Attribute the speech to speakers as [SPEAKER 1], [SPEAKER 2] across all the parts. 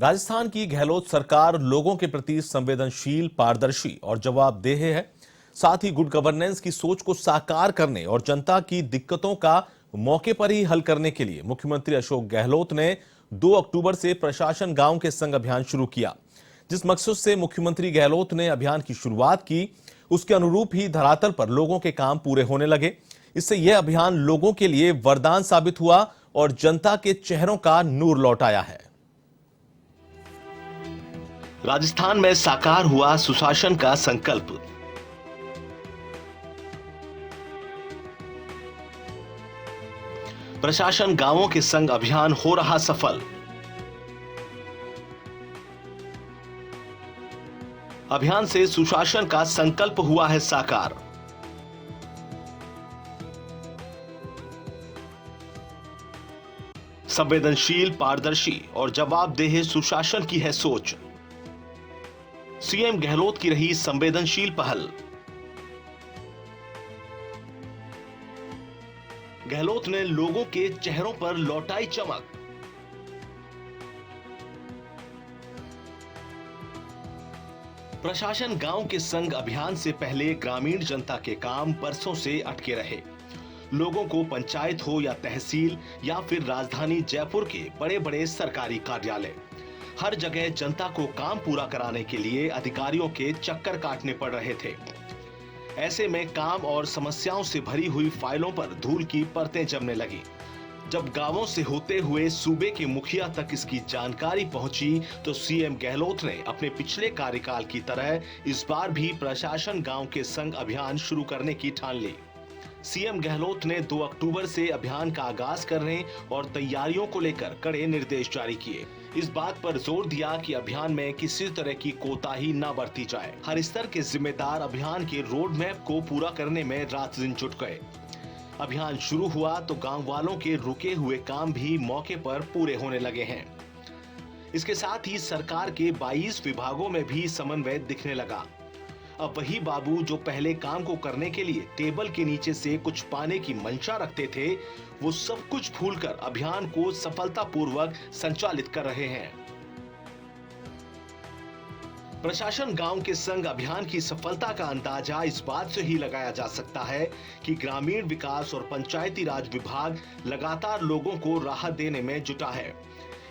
[SPEAKER 1] राजस्थान की गहलोत सरकार लोगों के प्रति संवेदनशील, पारदर्शी और जवाबदेह है। साथ ही गुड गवर्नेंस की सोच को साकार करने और जनता की दिक्कतों का मौके पर ही हल करने के लिए मुख्यमंत्री अशोक गहलोत ने 2 अक्टूबर से प्रशासन गांव के संग अभियान शुरू किया। जिस मकसद से मुख्यमंत्री गहलोत ने अभियान की शुरुआत की, उसके अनुरूप ही धरातल पर लोगों के काम पूरे होने लगे। इससे यह अभियान लोगों के लिए वरदान साबित हुआ और जनता के चेहरों का नूर लौट आया है। राजस्थान में साकार हुआ सुशासन का संकल्प। प्रशासन गांवों के संग अभियान हो रहा सफल। अभियान से सुशासन का संकल्प हुआ है साकार। संवेदनशील, पारदर्शी और जवाबदेह सुशासन की है सोच। सीएम गहलोत की रही संवेदनशील पहल। गहलोत ने लोगों के चेहरों पर लौटाई चमक। प्रशासन गांव के संग अभियान से पहले ग्रामीण जनता के काम बरसों से अटके रहे। लोगों को पंचायत हो या तहसील या फिर राजधानी जयपुर के बड़े बड़े सरकारी कार्यालय, हर जगह जनता को काम पूरा कराने के लिए अधिकारियों के चक्कर काटने पड़ रहे थे। ऐसे में काम और समस्याओं से भरी हुई फाइलों पर धूल की परतें जमने लगी। जब गांवों से होते हुए सूबे के मुखिया तक इसकी जानकारी पहुंची तो सीएम गहलोत ने अपने पिछले कार्यकाल की तरह इस बार भी प्रशासन गांव के संग अभियान शुरू करने की ठान ली। सीएम गहलोत ने 2 अक्टूबर से अभियान का आगाज करने और तैयारियों को लेकर कड़े निर्देश जारी किए। इस बात पर जोर दिया कि अभियान में किसी तरह की कोताही न बरती जाए। हर स्तर के जिम्मेदार अभियान के रोड मैप को पूरा करने में रात दिन जुट गए। अभियान शुरू हुआ तो गांव वालों के रुके हुए काम भी मौके पर पूरे होने लगे हैं। इसके साथ ही सरकार के 22 विभागों में भी समन्वय दिखने लगा। अब वही बाबू जो पहले काम को करने के लिए टेबल के नीचे से कुछ पाने की मंशा रखते थे, वो सब कुछ भूलकर अभियान को सफलतापूर्वक संचालित कर रहे हैं। प्रशासन गांव के संग अभियान की सफलता का अंदाजा इस बात से ही लगाया जा सकता है कि ग्रामीण विकास और पंचायती राज विभाग लगातार लोगों को राहत देने में जुटा है।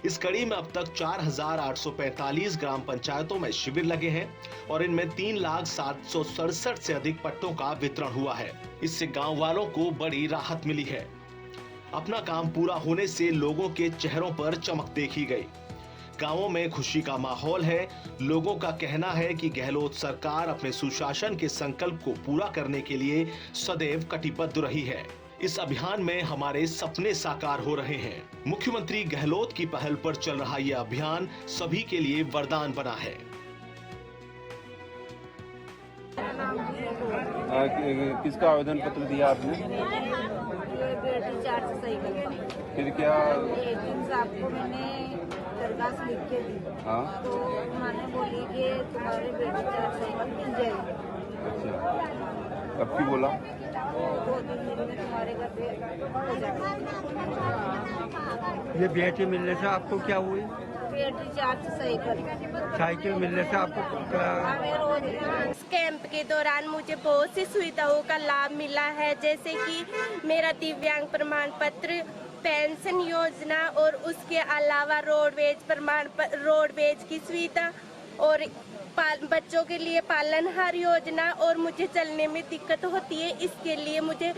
[SPEAKER 1] इस कड़ी में अब तक 4,845 ग्राम पंचायतों में शिविर लगे हैं और इनमें 3,767 से अधिक पट्टों का वितरण हुआ है। इससे गांव वालों को बड़ी राहत मिली है। अपना काम पूरा होने से लोगों के चेहरों पर चमक देखी गई। गांवों में खुशी का माहौल है। लोगों का कहना है कि गहलोत सरकार अपने सुशासन के संकल्प को पूरा करने के लिए सदैव कटिबद्ध रही है। इस अभियान में हमारे सपने साकार हो रहे हैं। मुख्यमंत्री गहलोत की पहल पर चल रहा यह अभियान सभी के लिए वरदान बना है।
[SPEAKER 2] किसका आवेदन पत्र दिया आपने?
[SPEAKER 3] बेटी चार्ज सही करता।
[SPEAKER 2] फिर क्या?
[SPEAKER 3] एक दिन साहब को मैंने दरखास्त लिख के दी।
[SPEAKER 2] हाँ,
[SPEAKER 3] तो उन्होंने बोली कि तुम्हारे बेटी चार्ज सही मिल जाएगी।
[SPEAKER 2] अच्छा, कब की बोला?
[SPEAKER 3] 2-3 दिन में तुम्हारे घर पे हो जाएगा।
[SPEAKER 4] ये बेटी मिलने से आपको क्या हुई?
[SPEAKER 3] बेटी चार्ज सही कर।
[SPEAKER 4] साइकिल मिलने से आपको क्या?
[SPEAKER 3] हमें रोज
[SPEAKER 5] इस कैंप के दौरान मुझे बहुत सी सुविधाओं का लाभ मिला है, जैसे कि मेरा दिव्यांग प्रमाण पत्र, पेंशन योजना और उसके अलावा रोडवेज की सुविधा और बच्चों के लिए पालनहार योजना। और मुझे चलने में दिक्कत होती है, इसके लिए मुझे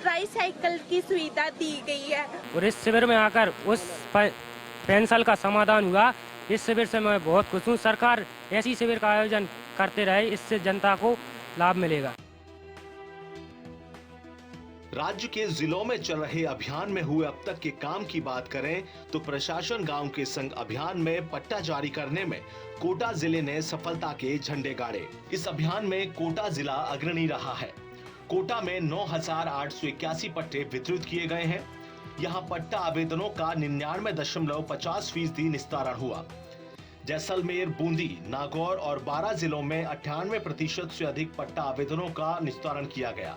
[SPEAKER 5] ट्राईसाइकिल की सुविधा दी गई है।
[SPEAKER 6] और इस शिविर में आकर उस पेंशन का समाधान हुआ। इस शिविर से मैं बहुत खुश हूँ। सरकार ऐसी शिविर का आयोजन करते रहे, इससे जनता को लाभ मिलेगा।
[SPEAKER 1] राज्य के जिलों में चल रहे अभियान में हुए अब तक के काम की बात करें तो प्रशासन गांव के संग अभियान में पट्टा जारी करने में कोटा जिले ने सफलता के झंडे गाड़े। इस अभियान में कोटा जिला अग्रणी रहा है। कोटा में 9,881 पट्टे वितरित किए गए हैं। यहां पट्टा आवेदनों का 99.50% निस्तारण हुआ। जैसलमेर, बूंदी, नागौर और 12 जिलों में 98% से अधिक पट्टा आवेदनों का निस्तारण किया गया।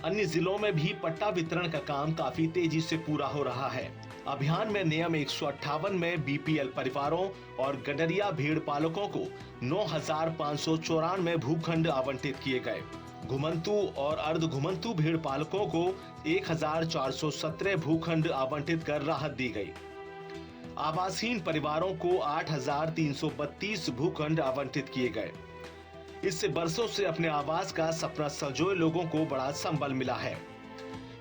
[SPEAKER 1] अन्य जिलों में भी पट्टा वितरण का काम काफी तेजी से पूरा हो रहा है। अभियान में नियम 158 में बीपीएल परिवारों और गडरिया भेड़ पालकों को 9,594 भूखंड आवंटित किए गए। घुमंतु और अर्ध घुमंतु भेड़ पालकों को 1,417 भूखंड आवंटित कर राहत दी गई। आवासहीन परिवारों को 8,332 भूखंड आवंटित किए गए। इससे बरसों से अपने आवास का सपना संजोए लोगों को बड़ा संबल मिला है।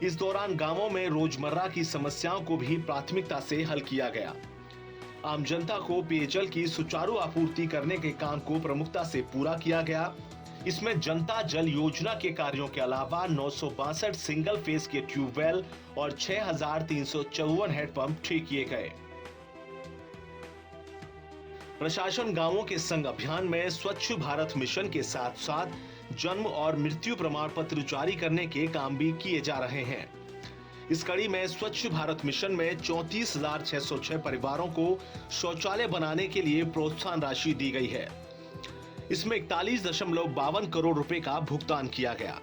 [SPEAKER 1] इस दौरान गांवों में रोजमर्रा की समस्याओं को भी प्राथमिकता से हल किया गया। आम जनता को पेयजल की सुचारू आपूर्ति करने के काम को प्रमुखता से पूरा किया गया। इसमें जनता जल योजना के कार्यों के अलावा 962 सिंगल फेस के ट्यूबवेल और 6,354 हैंडपंप ठीक किए गए। प्रशासन गांवों के संग अभियान में स्वच्छ भारत मिशन के साथ साथ जन्म और मृत्यु प्रमाण पत्र जारी करने के काम भी किए जा रहे हैं। इस कड़ी में स्वच्छ भारत मिशन में 34,606 परिवारों को शौचालय बनाने के लिए प्रोत्साहन राशि दी गई है। इसमें 41.52 करोड़ रुपए का भुगतान किया गया।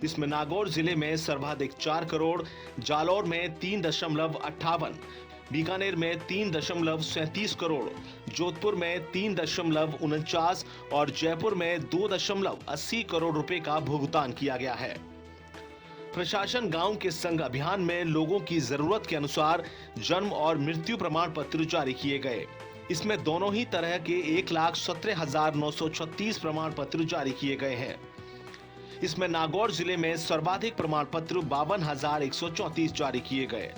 [SPEAKER 1] इसमें नागौर जिले में सर्वाधिक 4 करोड़, जालौर में 3.58, बीकानेर में 3.37 करोड़, जोधपुर में 3.49 और जयपुर में 2.80 करोड़ रुपए का भुगतान किया गया है। प्रशासन गांव के संग अभियान में लोगों की जरूरत के अनुसार जन्म और मृत्यु प्रमाण पत्र जारी किए गए। इसमें दोनों ही तरह के 1,17,936 प्रमाण पत्र जारी किए गए हैं। इसमें नागौर जिले में सर्वाधिक प्रमाण पत्र 52,134 जारी किए गए।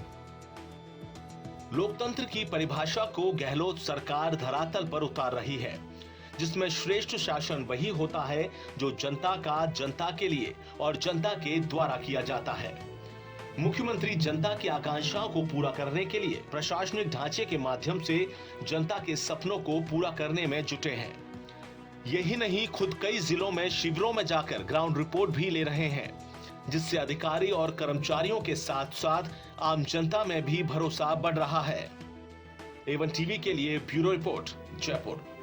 [SPEAKER 1] लोकतंत्र की परिभाषा को गहलोत सरकार धरातल पर उतार रही है, जिसमें श्रेष्ठ शासन वही होता है जो जनता का जनता के लिए और जनता के द्वारा किया जाता है। मुख्यमंत्री जनता की आकांक्षाओं को पूरा करने के लिए प्रशासनिक ढांचे के माध्यम से जनता के सपनों को पूरा करने में जुटे हैं। यही नहीं, खुद कई जिलों में शिविरों में जाकर ग्राउंड रिपोर्ट भी ले रहे हैं, जिससे अधिकारी और कर्मचारियों के साथ साथ आम जनता में भी भरोसा बढ़ रहा है। A1 टीवी के लिए ब्यूरो रिपोर्ट, जयपुर।